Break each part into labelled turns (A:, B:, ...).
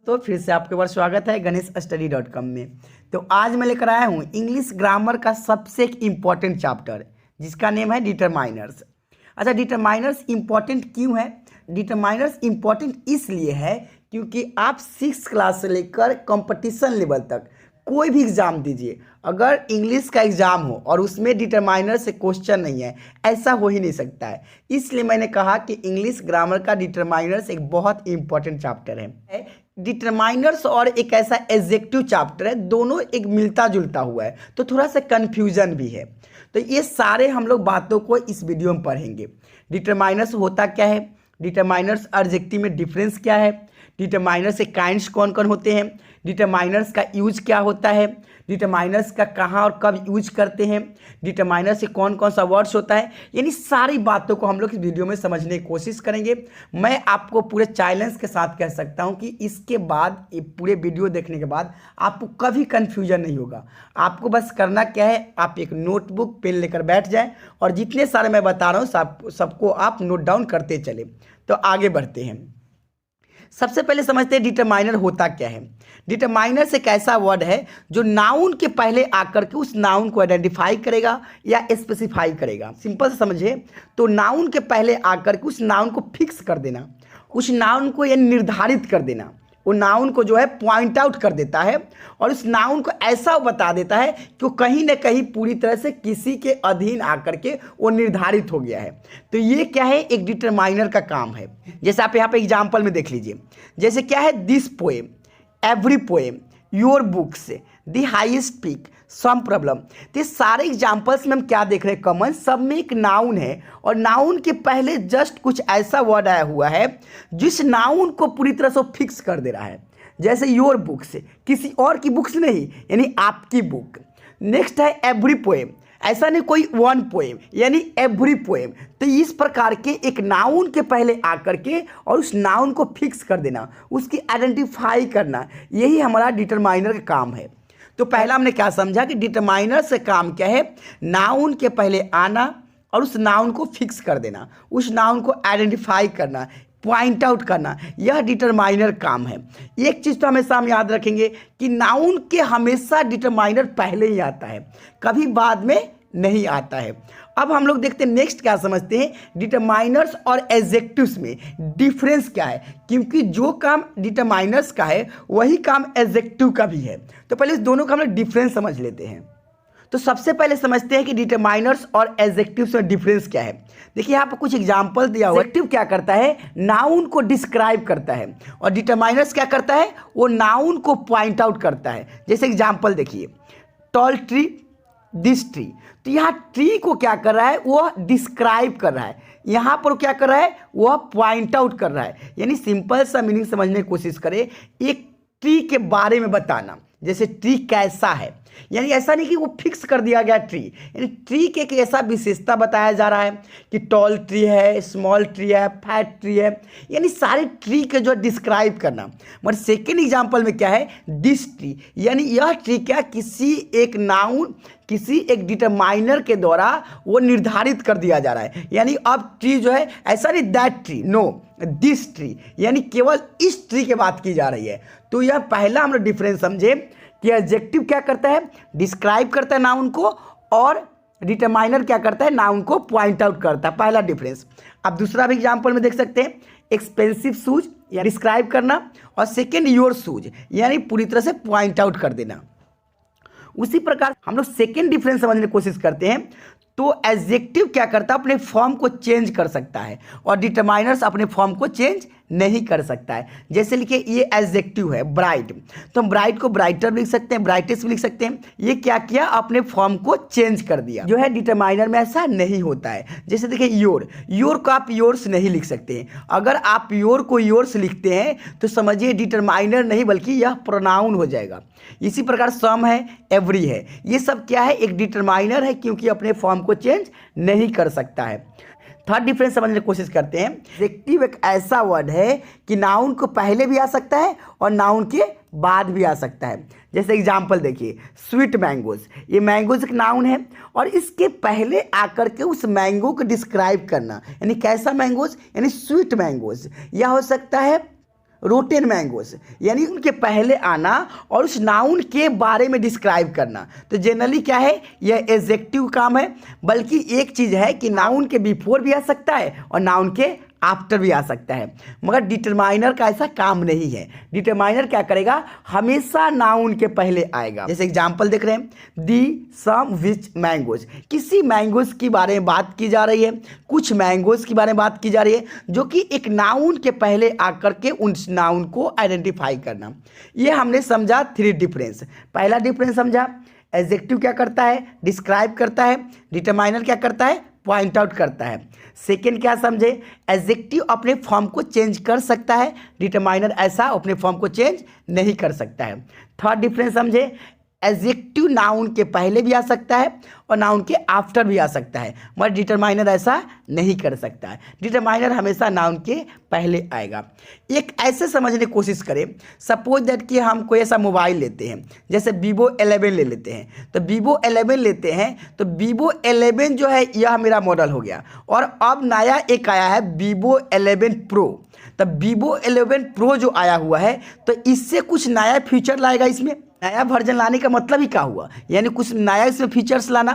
A: तो फिर से आपके बार स्वागत है ganeshstudy.com में। तो आज मैं लेकर आया हूँ इंग्लिश ग्रामर का सबसे एक इम्पॉर्टेंट चैप्टर जिसका नेम है डिटरमाइनर्स। अच्छा, डिटरमाइनर्स इम्पॉर्टेंट क्यों है? डिटरमाइनर्स इम्पॉर्टेंट इसलिए है क्योंकि आप 6th क्लास से लेकर कंपटीशन लेवल तक कोई भी एग्ज़ाम दीजिए, अगर इंग्लिश का एग्ज़ाम हो और उसमें डिटरमाइनर से क्वेश्चन नहीं है, ऐसा हो ही नहीं सकता है। इसलिए मैंने कहा कि इंग्लिश ग्रामर का डिटरमाइनर्स एक बहुत इंपॉर्टेंट चैप्टर है। डिटरमाइनर्स और एक ऐसा एडजेक्टिव चैप्टर है, दोनों एक मिलता जुलता हुआ है, तो थोड़ा सा कन्फ्यूजन भी है। तो ये सारे हम लोग बातों को इस वीडियो में पढ़ेंगे। डिटरमाइनर्स होता क्या है, डिटरमाइनर्स एडजेक्टिव में डिफरेंस क्या है, डिटरमाइनर्स के काइंड्स कौन कौन होते हैं, डिटरमाइनर्स का यूज क्या होता है, डिटरमाइनर्स का कहाँ और कब यूज करते हैं, डिटरमाइनर्स से कौन कौन सा वर्ड्स होता है, यानी सारी बातों को हम लोग इस वीडियो में समझने की कोशिश करेंगे। मैं आपको पूरे चैलेंज के साथ कह सकता हूं कि इसके बाद ये पूरे वीडियो देखने के बाद आपको कभी कन्फ्यूजन नहीं होगा। आपको बस करना क्या है, आप एक नोटबुक पेन लेकर बैठ जाएं और जितने सारे मैं बता रहा हूँ सबको आप नोट डाउन करते चले। तो आगे बढ़ते हैं। सबसे पहले समझते हैं डिटरमाइनर होता क्या है। डिटरमाइनर एक ऐसा वर्ड है जो नाउन के पहले आकर के उस नाउन को आइडेंटिफाई करेगा या स्पेसिफाई करेगा। सिंपल से समझिए तो नाउन के पहले आकर के उस नाउन को फिक्स कर देना, उस नाउन को यानी निर्धारित कर देना, वो नाउन को जो है पॉइंट आउट कर देता है और उस नाउन को ऐसा बता देता है कि वो कहीं ना कहीं पूरी तरह से किसी के अधीन आकर के वो निर्धारित हो गया है। तो ये क्या है, एक डिटरमाइनर का काम है। जैसे आप यहाँ पे एग्जाम्पल में देख लीजिए, जैसे क्या है, this poem, every poem, your books, the highest peak, some problem. तो ये सारे एग्जाम्पल्स में हम क्या देख रहे हैं, कॉमन सब में एक नाउन है और नाउन के पहले जस्ट कुछ ऐसा वर्ड आया हुआ है जिस नाउन को पूरी तरह से फिक्स कर दे रहा है। जैसे योर बुक्स, किसी और की बुक्स नहीं, यानी आपकी बुक। नेक्स्ट है एवरी पोएम, ऐसा नहीं कोई वन पोएम, यानी एवरी पोएम। तो इस प्रकार के एक नाउन के पहले आकर के और उस नाउन को फिक्स कर देना, उसकी आइडेंटिफाई करना, यही हमारा डिटरमाइनर का काम है। तो पहला हमने क्या समझा कि डिटरमाइनर से काम क्या है, नाउन के पहले आना और उस नाउन को फिक्स कर देना, उस नाउन को आइडेंटिफाई करना, पॉइंट आउट करना, यह डिटरमाइनर काम है। एक चीज़ तो हमेशा हम याद रखेंगे कि नाउन के हमेशा डिटरमाइनर पहले ही आता है, कभी बाद में नहीं आता है। अब हम लोग देखते हैं नेक्स्ट क्या समझते हैं, डिटरमाइनर्स और एडजेक्टिव्स में डिफरेंस क्या है, क्योंकि जो काम डिटरमाइनर्स का है वही काम एडजेक्टिव का भी है। तो पहले इस दोनों का हम लोग डिफरेंस समझ लेते हैं। तो सबसे पहले समझते हैं कि डिटरमाइनर्स और एडजेक्टिव्स में डिफरेंस क्या है। देखिए यहाँ पर कुछ एग्जांपल दिया हुआ है। एडजेक्टिव क्या करता है, नाउन को डिस्क्राइब करता है और डिटरमाइनर्स क्या करता है, वो नाउन को पॉइंट आउट करता है। जैसे एग्जाम्पल देखिए, टॉल ट्री, दिस ट्री। तो यहाँ ट्री को क्या कर रहा है, वह डिस्क्राइब कर रहा है, यहाँ पर क्या कर रहा है, वह पॉइंट आउट कर रहा है। यानी सिंपल सा मीनिंग समझने की कोशिश करें, एक ट्री के बारे में बताना, जैसे ट्री कैसा है, यानी ऐसा नहीं कि वो फिक्स कर दिया गया ट्री, यानी ट्री के एक ऐसा विशेषता बताया जा रहा है कि टॉल ट्री है, स्मॉल ट्री है, फैट ट्री है, यानी सारे ट्री के जो डिस्क्राइब करना। मगर सेकेंड एग्जांपल में क्या है, दिस ट्री, यानी यह ट्री क्या किसी एक नाउन, किसी एक डिटरमाइनर के द्वारा वो निर्धारित कर दिया जा रहा है। यानी अब ट्री जो है ऐसा नहीं that tree, no, this tree, यानी केवल इस ट्री की बात की जा रही है। तो यह पहला हम लोग डिफरेंस समझे कि एडजेक्टिव क्या करता है, डिस्क्राइब करता है नाउन को, और डिटरमाइनर क्या करता है, नाउन को पॉइंट आउट करता है। पहला डिफरेंस। अब दूसरा भी एग्जांपल में देख सकते हैं, एक्सपेंसिव शूज या डिस्क्राइब करना, और सेकेंड योर शूज, यानी पूरी तरह से पॉइंट आउट कर देना। उसी प्रकार हम लोग सेकेंड डिफरेंस समझने की कोशिश करते हैं। तो एडजेक्टिव क्या करता है, अपने फॉर्म को चेंज कर सकता है और डिटरमाइनर्स अपने फॉर्म को चेंज नहीं कर सकता है। जैसे लिखिए ये एडजेक्टिव है ब्राइट, तो हम ब्राइट को ब्राइटर भी लिख सकते हैं, ब्राइटेस्ट भी लिख सकते हैं। ये क्या किया, अपने फॉर्म को चेंज कर दिया, जो है डिटरमाइनर में ऐसा नहीं होता है। जैसे देखिए योर, योर को आप योर्स नहीं लिख सकते हैं। अगर आप योर को योर्स लिखते हैं तो समझिए डिटरमाइनर नहीं बल्कि यह प्रोनाउन हो जाएगा। इसी प्रकार सम है, एवरी है, ये सब क्या है, एक डिटरमाइनर है क्योंकि अपने फॉर्म को चेंज नहीं कर सकता है। थर्ड डिफरेंस समझने की कोशिश करते हैं। एडजेक्टिव एक ऐसा वर्ड है कि नाउन को पहले भी आ सकता है और नाउन के बाद भी आ सकता है। जैसे एग्जांपल देखिए, स्वीट मैंगोज, ये मैंगोज एक नाउन है और इसके पहले आकर के उस मैंगो को डिस्क्राइब करना, यानी कैसा मैंगोज, यानी स्वीट मैंगोज, या हो सकता है रोटेन मैंगोज, यानी उनके पहले आना और उस नाउन के बारे में डिस्क्राइब करना। तो जनरली क्या है, यह एडजेक्टिव काम है, बल्कि एक चीज़ है कि नाउन के बिफोर भी आ सकता है और नाउन के आफ्टर भी आ सकता है, मगर डिटरमाइनर का ऐसा काम नहीं है। डिटरमाइनर क्या करेगा, हमेशा नाउन के पहले आएगा। जैसे एग्जांपल देख रहे हैं, दी सम विच मैंगोज, किसी मैंगोज के बारे में बात की जा रही है, कुछ मैंगोज के बारे में बात की जा रही है, जो कि एक नाउन के पहले आकर के उन नाउन को आइडेंटिफाई करना। ये हमने समझा 3 डिफरेंस। पहला डिफरेंस समझा, एडजेक्टिव क्या करता है, डिस्क्राइब करता है, डिटरमाइनर क्या करता है, पॉइंट आउट करता है। सेकेंड क्या समझे, एडजेक्टिव अपने फॉर्म को चेंज कर सकता है, डिटरमाइनर ऐसा अपने फॉर्म को चेंज नहीं कर सकता है। थर्ड डिफरेंस समझे, एडजेक्टिव नाउन के पहले भी आ सकता है और नाउन के आफ्टर भी आ सकता है, मगर डिटरमाइनर ऐसा नहीं कर सकता है। डिटरमाइनर हमेशा नाउन के पहले आएगा। एक ऐसे समझने की कोशिश करें, सपोज दैट कि हम कोई ऐसा मोबाइल लेते हैं, जैसे Vivo 11 ले लेते हैं। तो Vivo 11 लेते हैं तो Vivo 11 जो है यह मेरा मॉडल हो गया, और अब नया एक आया है Vivo 11 Pro। तब Vivo 11 Pro जो आया हुआ है, तो इससे कुछ नया फीचर लाएगा। इसमें नया वर्जन लाने का मतलब ही क्या हुआ, यानी कुछ नया इसमें फीचर्स लाना।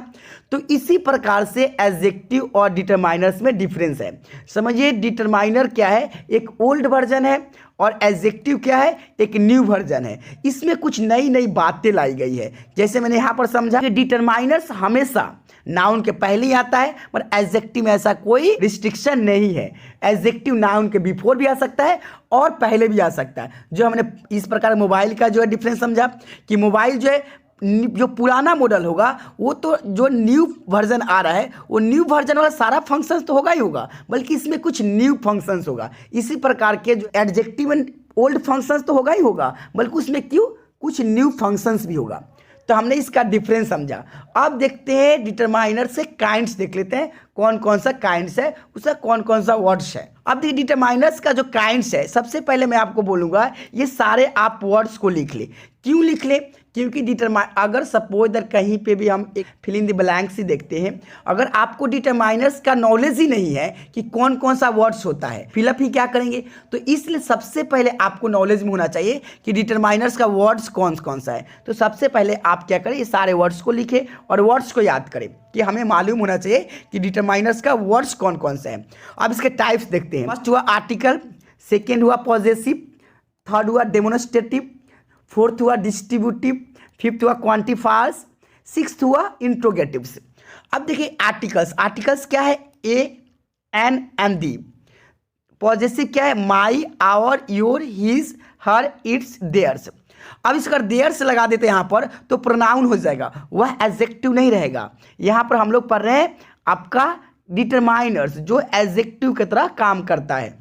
A: तो इसी प्रकार से एडजेक्टिव और डिटरमाइनर्स में डिफरेंस है। समझिए, डिटरमाइनर क्या है, एक ओल्ड वर्जन है, और एडजेक्टिव क्या है, एक न्यू वर्जन है। इसमें कुछ नई नई बातें लाई गई है। जैसे मैंने यहाँ पर समझा कि डिटरमाइनर्स हमेशा नाउन के पहले ही आता है, पर एडजेक्टिव में ऐसा कोई रिस्ट्रिक्शन नहीं है। एडजेक्टिव नाउन के बिफोर भी आ सकता है और पहले भी आ सकता है। जो हमने इस प्रकार मोबाइल का जो है डिफरेंस समझा कि मोबाइल जो है, जो पुराना मॉडल होगा वो तो जो न्यू वर्जन आ रहा है, वो न्यू वर्जन वाला सारा फंक्शंस तो होगा ही होगा, बल्कि इसमें कुछ न्यू फंक्शंस होगा। इसी प्रकार के जो एडजेक्टिव एंड ओल्ड फंक्शंस तो होगा ही होगा, बल्कि उसमें क्यों कुछ न्यू फंक्शंस भी होगा। तो हमने इसका डिफरेंस समझा। अब देखते हैं डिटरमाइनर से काइंड्स देख लेते हैं, कौन कौन सा काइंड्स है, उसका कौन कौन सा वर्ड्स है। अब देखिए डिटरमाइनर्स का जो काइंड्स है, सबसे पहले मैं आपको बोलूँगा ये सारे आप वर्ड्स को लिख ले। क्यों लिख ले, क्योंकि अगर सपोज दैट कहीं पे भी हम एक फिल इन द ब्लैंक्स ही देखते हैं, अगर आपको डिटरमाइनर्स का नॉलेज ही नहीं है कि कौन कौन सा वर्ड्स होता है, फिलअप ही क्या करेंगे। तो इसलिए सबसे पहले आपको नॉलेज में होना चाहिए कि डिटरमाइनर्स का वर्ड्स कौन कौन सा है। तो सबसे पहले आप क्या करें, ये सारे वर्ड्स को लिखें और वर्ड्स को याद करें कि हमें मालूम होना चाहिए कि डिटरमाइनर्स का वर्ड्स कौन कौन सा है। अब इसके टाइप्स देखते हैं। फर्स्ट हुआ आर्टिकल, सेकेंड हुआ पॉजेसिव, थर्ड हुआ डेमोन्स्ट्रेटिव, फोर्थ हुआ डिस्ट्रीब्यूटिव, फिफ्थ हुआ क्वांटिफायर्स, सिक्स्थ हुआ इंट्रोगेटिव्स। अब देखिए आर्टिकल्स, आर्टिकल्स क्या है, a, an and the. Possessive क्या है, my, our, your, his, her, its, theirs. अब इसका देयर्स लगा देते हैं यहाँ पर तो प्रोनाउन हो जाएगा, वह एडजेक्टिव नहीं रहेगा। यहाँ पर हम लोग पढ़ रहे हैं आपका डिटरमाइनर्स जो एडजेक्टिव की तरह काम करता है।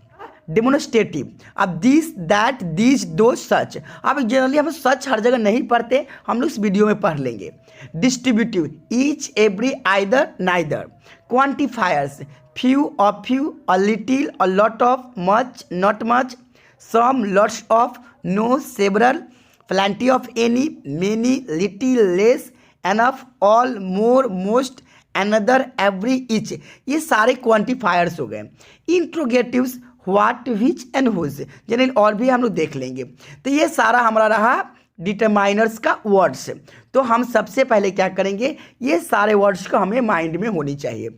A: डेमोन्स्ट्रेटिव, अब दिस, दैट, दिस, दो, सच। अब जनरली हम सच हर जगह नहीं पढ़ते, हम लोग इस वीडियो में पढ़ लेंगे। Distributive, each, every, either, neither. Quantifiers, few, a few, a little, a lot of, much, not much, some, lots of, no, several, plenty of, any, many, little, less, enough, all, more, most, another, every, each. ये सारे quantifiers हो गए। Interrogatives, what, which and whose, general और भी हम लोग देख लेंगे। तो ये सारा हमारा रहा डिटरमाइनर्स का वर्ड्स। तो हम सबसे पहले क्या करेंगे, ये सारे वर्ड्स को हमें माइंड में होनी चाहिए।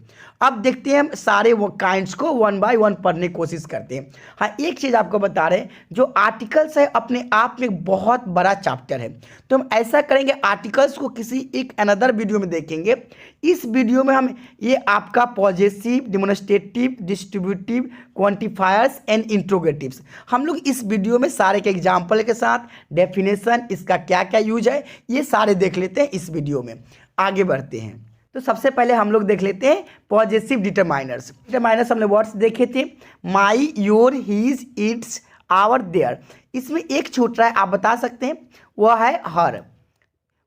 A: अब देखते हैं हम सारे वो काइंड्स को वन बाय वन पढ़ने की कोशिश करते हैं। हाँ, एक चीज़ आपको बता रहे हैं, जो आर्टिकल्स है अपने आप में एक बहुत बड़ा चैप्टर है। तो हम ऐसा करेंगे, आर्टिकल्स को किसी एक अनदर वीडियो में देखेंगे। इस वीडियो में हम ये आपका possessive, demonstrative, distributive, quantifiers and interrogatives, हम लोग इस वीडियो में सारे के एग्जाम्पल के साथ डेफिनेशन, इसका क्या क्या यूज है, ये सारे देख लेते हैं इस वीडियो में। आगे बढ़ते हैं। तो सबसे पहले हम लोग देख लेते हैं पॉजेसिव डिटरमाइनर्स। डिटरमाइनर्स हमने वर्ड्स देखे थे, my, your, his, its, our, their. इसमें एक छूट रहा है, आप बता सकते हैं, वह है हर।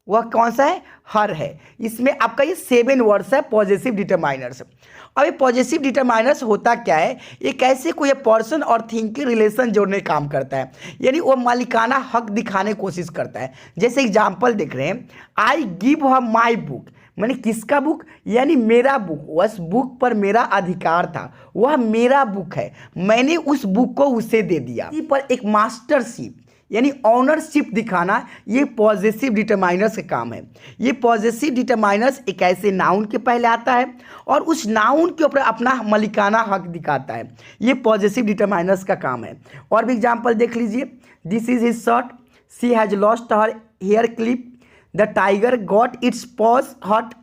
A: वह कौन सा है, हर है। इसमें आपका ये 7 वर्ड्स है पॉजेसिव डिटरमाइनर्स। अब ये पॉजेसिव डिटरमाइनर्स होता क्या है, ये कैसे कोई पर्सन और थिंग के रिलेशन जोड़ने का काम करता है, यानी वो मालिकाना हक दिखाने की कोशिश करता है। जैसे एग्जाम्पल देख रहे हैं, I give her my book, मैंने किसका बुक, यानी मेरा बुक, उस बुक पर मेरा अधिकार था, वह मेरा बुक है, मैंने उस बुक को उसे दे दिया। इसी पर एक मास्टरशिप यानी ऑनरशिप दिखाना, ये पॉजेसिव डिटरमाइनर्स का काम है। ये पॉजेसिव डिटरमाइनर्स एक ऐसे नाउन के पहले आता है और उस नाउन के ऊपर अपना मलिकाना हक दिखाता है। ये पॉजेसिव डिटरमाइनर्स का काम है। और भी एग्जांपल देख लीजिए, this is his shirt, she has lost her hair clip, the tiger got its paws hurt,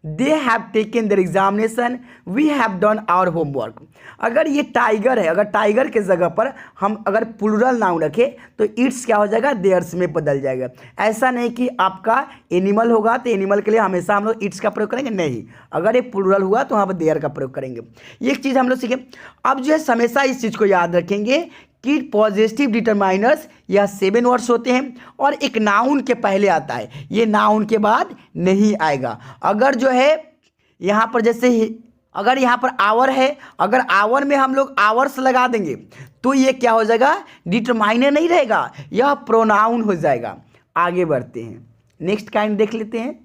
A: they have taken their examination, we have done our homework. अगर ये टाइगर है, अगर टाइगर के जगह पर हम अगर प्लूरल नाउन रखें तो इट्स क्या हो जाएगा, देयर्स में बदल जाएगा। ऐसा नहीं कि आपका एनिमल होगा तो एनिमल के लिए हमेशा हम लोग इट्स का प्रयोग करेंगे, नहीं, अगर ये प्लूरल हुआ तो वहाँ पर देयर का प्रयोग करेंगे। एक चीज़ हम लोग सीखें, अब जो है हमेशा इस चीज़ को याद रखेंगे कि पॉजिटिव डिटरमाइनर्स यह 7 वर्ड्स होते हैं और एक नाउन के पहले आता है, ये नाउन के बाद नहीं आएगा। अगर जो है यहाँ पर जैसे अगर यहाँ पर आवर है, अगर आवर में हम लोग आवर्स लगा देंगे तो ये क्या हो जाएगा, डिटरमाइनर नहीं रहेगा, यह प्रोनाउन हो जाएगा। आगे बढ़ते हैं, नेक्स्ट काइंड देख लेते हैं,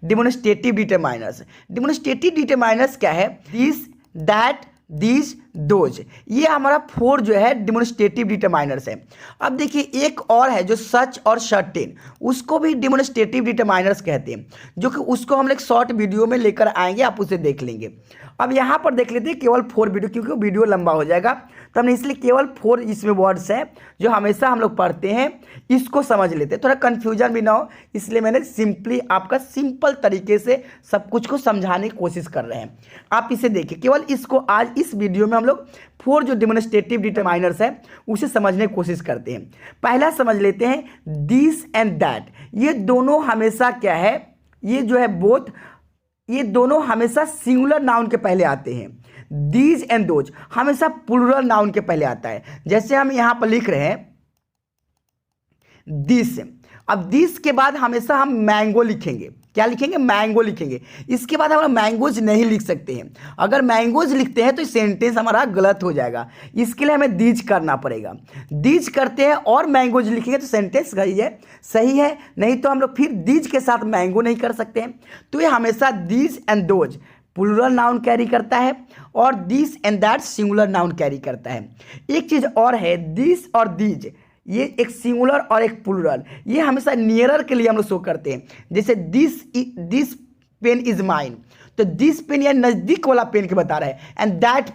A: डिमोन्स्ट्रेटिव डिटरमाइनर्स। डिमोन्स्ट्रेटिव डिटरमाइनर्स क्या है, दिस, दैट, दीज, दोज, ये हमारा 4 जो है डिमोन्स्ट्रेटिव डिटरमाइनर्स है। अब देखिए एक और है जो सच और सर्टेन, उसको भी डिमोन्स्ट्रेटिव डिटरमाइनर्स कहते हैं, जो कि उसको हम एक शॉर्ट वीडियो में लेकर आएंगे, आप उसे देख लेंगे। अब यहाँ पर देख लेते हैं केवल 4 वीडियो, क्योंकि वीडियो लंबा हो जाएगा तो हमने इसलिए केवल 4 इसमें वर्ड्स हैं जो हमेशा हम लोग पढ़ते हैं, इसको समझ लेते हैं, थोड़ा कन्फ्यूजन भी ना हो, इसलिए मैंने सिंपली आपका सिंपल तरीके से सब कुछ को समझाने की कोशिश कर रहे हैं। आप इसे देखिए, केवल इसको आज इस वीडियो में हम लोग 4 जो डिमोन्स्ट्रेटिव डिटरमाइनर्स है उसे समझने की कोशिश करते हैं। पहला समझ लेते हैं, दिस एंड दैट, ये दोनों हमेशा क्या है, ये जो है बोथ, ये दोनों हमेशा सिंगुलर नाउन के पहले आते हैं। दीज एंड दोज हमेशा प्लूरल नाउन के पहले आता है। जैसे हम यहां पर लिख रहे हैं दिस, अब दिस के बाद हमेशा हम मैंगो लिखेंगे, क्या लिखेंगे, मैंगो लिखेंगे। इसके बाद हम मैंगोज नहीं लिख सकते हैं, अगर मैंगोज लिखते हैं तो सेंटेंस हमारा गलत हो जाएगा, इसके लिए हमें दीज करना पड़ेगा। दीज करते हैं और मैंगोज लिखेंगे तो सेंटेंस सही है, नहीं तो हम लोग फिर दीज के साथ मैंगो नहीं कर सकते हैं। तो ये हमेशा these and those plural noun carry करता है और this and that singular noun carry करता है। एक चीज़ और है, दिस और दीज, ये एक सिंगुलर और एक प्लूरल, ये हमेशा नियरर के लिए हम लोग शो करते हैं। जैसे दिस पेन इज माइन, तो दिस पेन या नज़दीक वाला पेन के बता रहा है, and that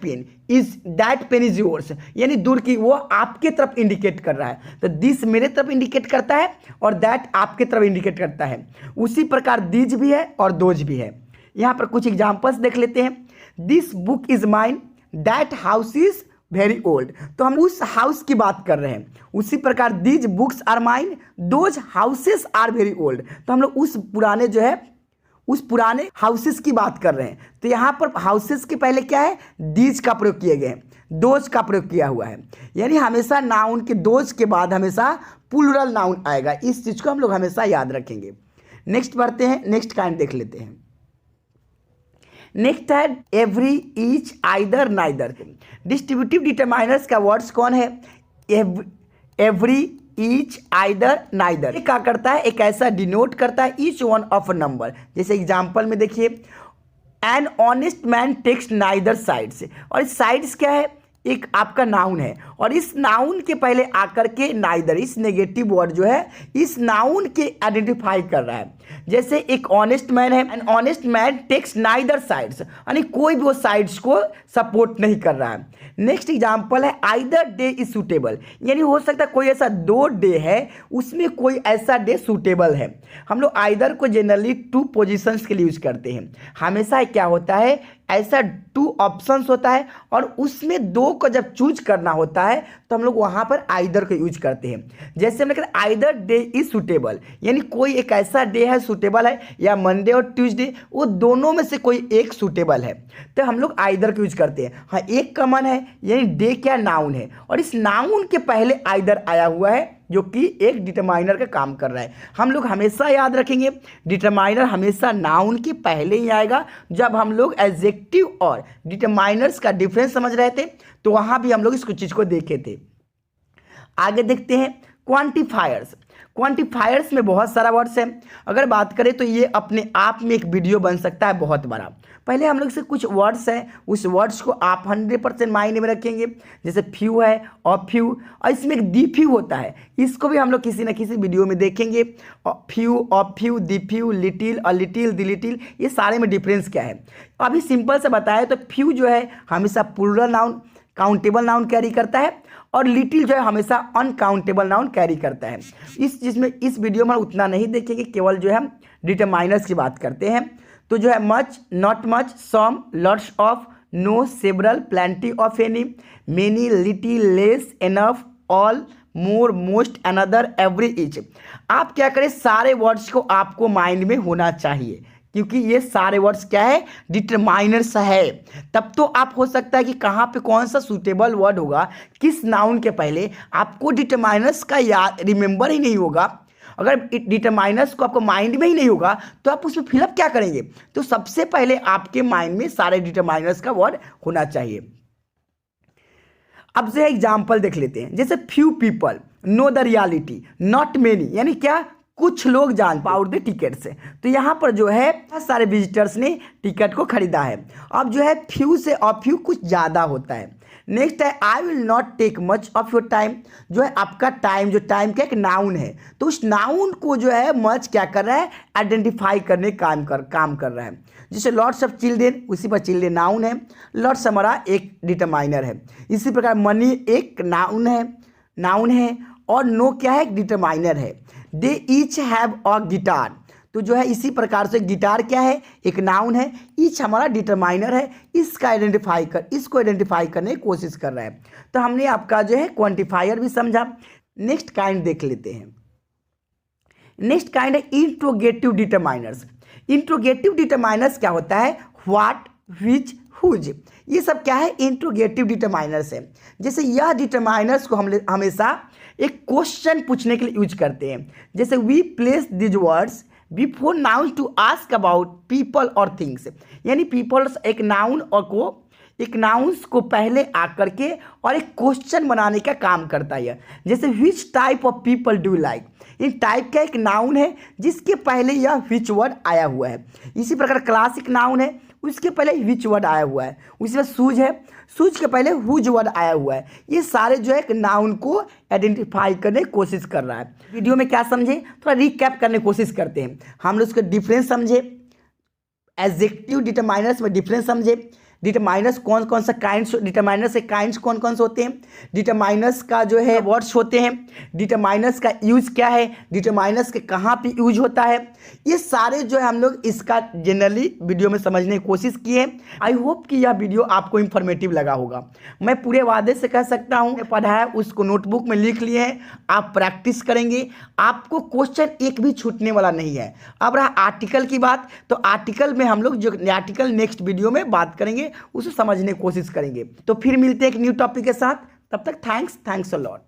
A: pain is yours, यानी दूर की, वो आपके तरफ इंडिकेट कर रहा है। तो दिस मेरे तरफ इंडिकेट करता है और दैट आपके तरफ इंडिकेट करता है। उसी प्रकार दीज भी है और दोज भी है। यहाँ पर कुछ एग्जाम्पल्स देख लेते हैं, this book is mine, that house is very old, तो हम उस हाउस की बात कर रहे हैं। उसी प्रकार these books are mine, those houses are very old, तो हम लोग उस पुराने जो है उस पुराने हाउसेस की बात कर रहे हैं। तो यहाँ पर हाउसेस के पहले क्या है, दीज का प्रयोग किए गए हैं, दोज का प्रयोग किया हुआ है, यानी हमेशा नाउन के दोज के बाद हमेशा प्लूरल नाउन आएगा। इस चीज़ को हम लोग हमेशा याद रखेंगे। नेक्स्ट बढ़ते हैं, नेक्स्ट काइंड देख लेते हैं। नेक्स्ट है every, each, either, neither. Distributive determiners का वर्ड्स कौन है, एवरी, ईच, आइदर, नाइदर। ये क्या करता है, एक ऐसा डिनोट करता है each one of a number. जैसे एग्जांपल में देखिए, an honest man takes neither sides, और साइड्स क्या है, एक आपका नाउन है और इस नाउन के पहले आकर के नाइदर, इस नेगेटिव वर्ड जो है इस नाउन के आइडेंटिफाई कर रहा है। जैसे एक ऑनेस्ट मैन है, an honest man takes neither sides, यानी कोई भी वो साइड्स को सपोर्ट नहीं कर रहा है। नेक्स्ट एग्जांपल है आइदर डे इज सूटेबल, यानी हो सकता है कोई ऐसा 2 डे है उसमें कोई ऐसा डे सूटेबल है। हम लोग आइदर को जनरली 2 पोजीशंस के लिए यूज करते हैं। हमेशा क्या होता है, ऐसा 2 ऑप्शंस होता है और उसमें 2 को जब चूज करना होता है तो हम लोग वहाँ पर आइदर को यूज करते हैं। जैसे हमने कहा आइदर डे इज सूटेबल, यानी कोई एक ऐसा डे है सूटेबल है, या मंडे और ट्यूसडे, वो दोनों में से कोई एक सूटेबल है, तो हम लोग आइदर को यूज करते हैं। हाँ, एक कॉमन है, यानी डे क्या नाउन है और इस नाउन के पहले आइदर आया हुआ है जो कि एक डिटरमाइनर का काम कर रहा है। हम लोग हमेशा याद रखेंगे डिटरमाइनर हमेशा नाउन के पहले ही आएगा। जब हम लोग एडजेक्टिव और डिटरमाइनर्स का डिफरेंस समझ रहे थे तो वहाँ भी हम लोग इस कुछ चीज़ को देखे थे। आगे देखते हैं, क्वांटिफायर्स। क्वांटिफायर्स में बहुत सारा वर्ड्स है, अगर बात करें तो ये अपने आप में एक वीडियो बन सकता है बहुत बड़ा। पहले हम लोग से कुछ वर्ड्स हैं, उस वर्ड्स को आप 100% माइंड में रखेंगे। जैसे फ्यू है, और फ्यू, और इसमें एक दी फ्यू होता है, इसको भी हम लोग किसी ना किसी वीडियो में देखेंगे। Few, of few, the few, little और लिटिल, दी लिटिल, ये सारे में डिफरेंस क्या है। अभी सिंपल से बताया तो फ्यू जो है हमेशा plural noun, countable noun carry करता है, और लिटिल जो है हमेशा अनकाउंटेबल नाउन कैरी करता है। जिसमें इस वीडियो में उतना नहीं देखेंगे, केवल जो है हम डिटरमाइनर्स की बात करते हैं। तो जो है much, not much, some, lots of, no, several, plenty of any, many, little, less, enough, all, more, most, another, every, each. आप क्या करें, सारे वर्ड्स को आपको माइंड में होना चाहिए, क्योंकि ये सारे वर्ड्स क्या है, डिटरमाइनर्स है। तब तो आप हो सकता है कि कहाँ पे कौन सा सूटेबल वर्ड होगा, किस नाउन के पहले, आपको डिटरमाइनर्स का याद रिमेंबर ही नहीं होगा। अगर डिटरमाइनर्स को आपको माइंड में ही नहीं होगा तो आप उसमें फिलअप क्या करेंगे। तो सबसे पहले आपके माइंड में सारे डिटरमाइनर्स का वर्ड होना चाहिए। अब से एग्जाम्पल देख लेते हैं। जैसे few people know the reality, not many, यानी क्या, कुछ लोग जान पाओ द टिकट से। तो यहाँ पर जो है बहुत सारे विजिटर्स ने टिकट को खरीदा है। अब जो है फ्यू से और फ्यू कुछ ज़्यादा होता है। नेक्स्ट है I will not take much of your time, जो है आपका टाइम, जो टाइम का एक नाउन है, तो उस नाउन को जो है मच क्या कर रहा है, आइडेंटिफाई करने काम कर रहा है। जैसे लॉट्स ऑफ चिल्ड्रेन, उसी पर चिल्ड्रेन नाउन है, लॉट्स हमारा एक डिटरमाइनर है। इसी प्रकार मनी एक नाउन है और नो क्या है, एक डिटरमाइनर है। दे ईच हैव अ गिटार, तो जो है इसी प्रकार से गिटार क्या है, एक नाउन है, ईच हमारा डिटरमाइनर है, इसको आइडेंटिफाई करने की कोशिश कर रहा है। तो हमने आपका जो है क्वांटिफायर भी समझा। नेक्स्ट काइंड देख लेते हैं। नेक्स्ट काइंड है इंट्रोगेटिव डिटरमाइनर्स। इंट्रोगेटिव डिटरमाइनर्स क्या होता है, व्हाट, व्हिच, हुज, ये सब क्या है, इंट्रोगेटिव डिटरमाइनर्स है। जैसे यह डिटरमाइनर्स को हम हमेशा एक क्वेश्चन पूछने के लिए यूज करते हैं। जैसे we place these words before noun to ask about people और थिंग्स, यानी पीपल्स एक नाउन्स को पहले आकर के और एक क्वेश्चन बनाने का काम करता है। जैसे which type of people do like, in type का एक नाउन है जिसके पहले यह विच वर्ड आया हुआ है। इसी प्रकार क्लासिक नाउन है, उसके पहले विच वर्ड आया हुआ है। उसमें शूज है, शूज के पहले हुज वर्ड आया हुआ है। ये सारे जो है एक नाउन को आइडेंटिफाई करने की कोशिश कर रहा है। वीडियो में क्या समझे, थोड़ा रिकैप करने की कोशिश करते हैं। हम लोग उसका डिफरेंस समझे, एडजेक्टिव डिटरमाइनर्स में डिफरेंस समझे, डिटरमाइनर्स कौन कौन सा काइंड्स, डिटरमाइनर्स के काइंड्स कौन कौन से होते हैं, डिटरमाइनर्स का जो है वर्ड्स होते हैं, डिटरमाइनर्स का यूज क्या है, डिटरमाइनर्स के कहाँ पे यूज होता है, ये सारे जो है हम लोग इसका जनरली वीडियो में समझने की कोशिश किए। आई होप कि यह वीडियो आपको इन्फॉर्मेटिव लगा होगा। मैं पूरे वादे से कह सकता हूँ, पढ़ाया उसको नोटबुक में लिख लिए हैं, आप प्रैक्टिस करेंगे, आपको क्वेश्चन एक भी छूटने वाला नहीं है। अब रहा आर्टिकल की बात, तो आर्टिकल में हम लोग जो आर्टिकल नेक्स्ट वीडियो में बात करेंगे, उसे समझने की कोशिश करेंगे। तो फिर मिलते हैं एक न्यू टॉपिक के साथ, तब तक थैंक्स अ लॉट।